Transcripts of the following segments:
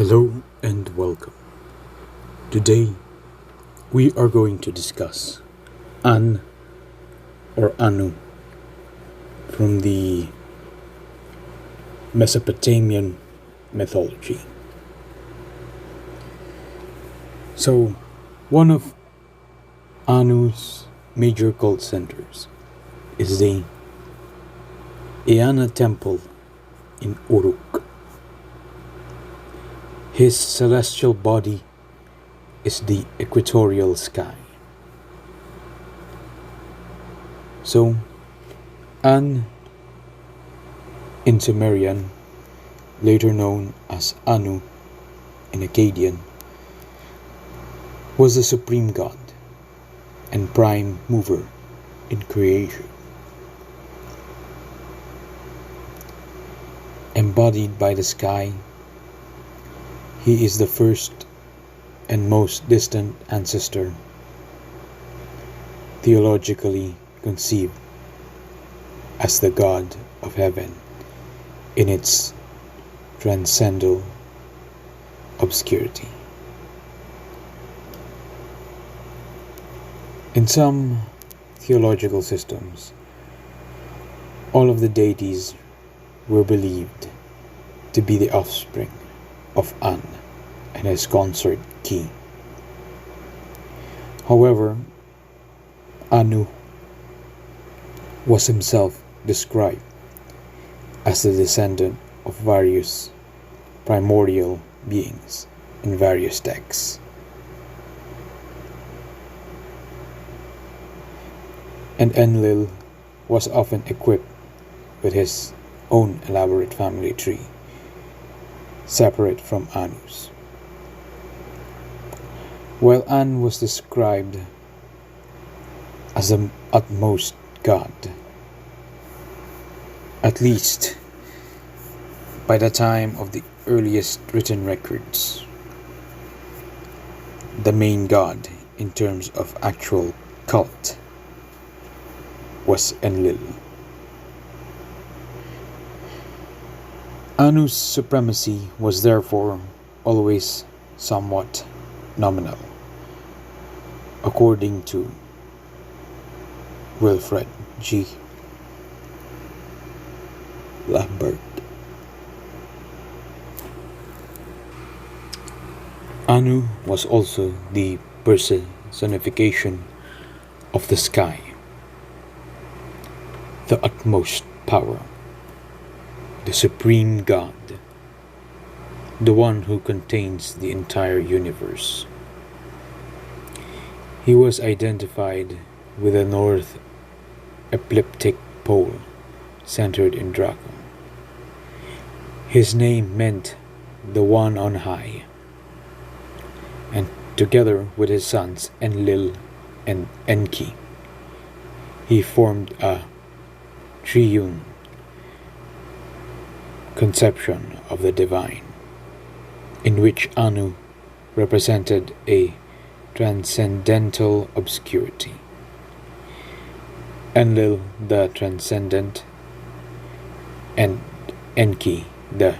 Hello and welcome. Today we are going to discuss An or Anu from the Mesopotamian mythology. So, one of Anu's major cult centers is the Eanna Temple in Uruk. His celestial body is the equatorial sky. So, An in Sumerian, later known as Anu in Akkadian, was the supreme god and prime mover in creation. Embodied by the sky, he is the first and most distant ancestor, theologically conceived as the god of heaven in its transcendental obscurity. In some theological systems, all of the deities were believed to be the offspring of An and his consort Ki. However, Anu was himself described as the descendant of various primordial beings in various texts. And Enlil was often equipped with his own elaborate family tree, separate from Anu's. While An was described as the utmost god, at least by the time of the earliest written records, the main god in terms of actual cult was Enlil. Anu's supremacy was therefore always somewhat nominal, according to Wilfred G. Lambert. Anu was also the personification of the sky, the utmost power, the supreme god, the one who contains the entire universe. He was identified with the north ecliptic pole centered in Draco. His name meant the one on high, and together with his sons Enlil and Enki, he formed a triune conception of the divine, in which Anu represented a transcendental obscurity, Enlil the transcendent, and Enki the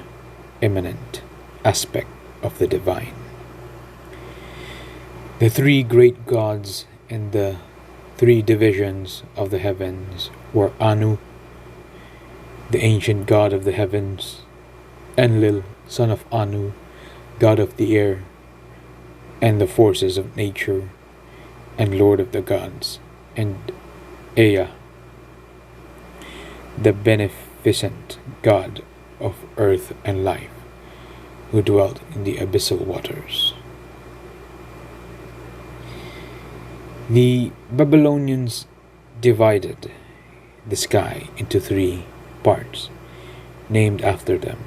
immanent aspect of the divine. The three great gods in the three divisions of the heavens were Anu, the ancient god of the heavens, Enlil, son of Anu, god of the air and the forces of nature, and lord of the gods, and Ea, the beneficent god of earth and life, who dwelt in the abyssal waters. The Babylonians divided the sky into three parts, named after them: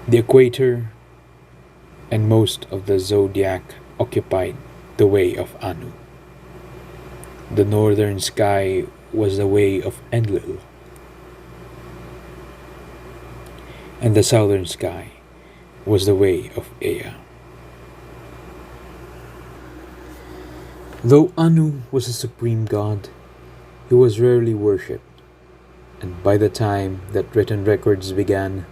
the equator and most of the zodiac occupied the way of Anu. The northern sky was the way of Enlil, and the southern sky was the way of Ea. Though Anu was a supreme god, he was rarely worshipped, and by the time that written records began,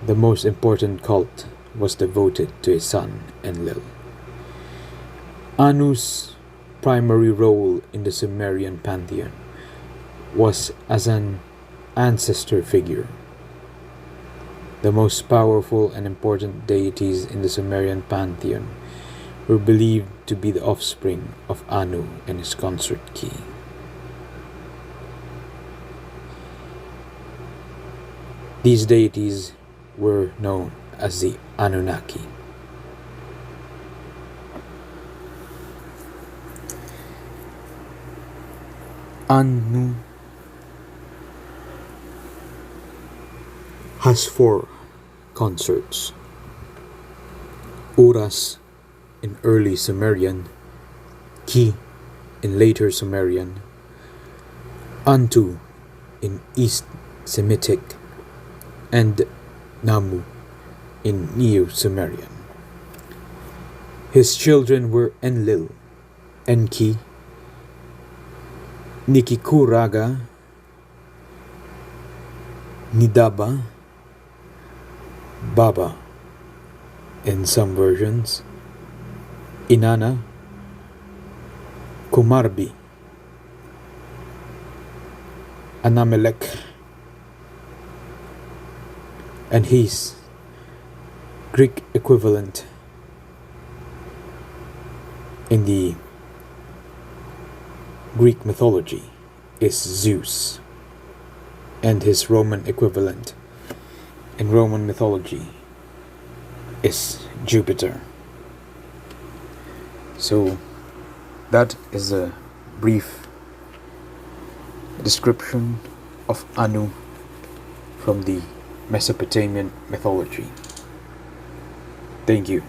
The most important cult was devoted to his son Enlil. Anu's primary role in the Sumerian pantheon was as an ancestor figure. The most powerful and important deities in the Sumerian pantheon were believed to be the offspring of Anu and his consort Ki. These deities were known as the Anunnaki. Anu has 4 consorts: Uras in early Sumerian, Ki in later Sumerian, Antu in East Semitic, and Namu in Neo-Sumerian. His children were Enlil, Enki, Nikikuraga, Nidaba, Baba in some versions, Inanna, Kumarbi, Anamelech, and his Greek equivalent in the Greek mythology is Zeus, and his Roman equivalent in Roman mythology is Jupiter. So that is a brief description of Anu from the Mesopotamian mythology. Thank you.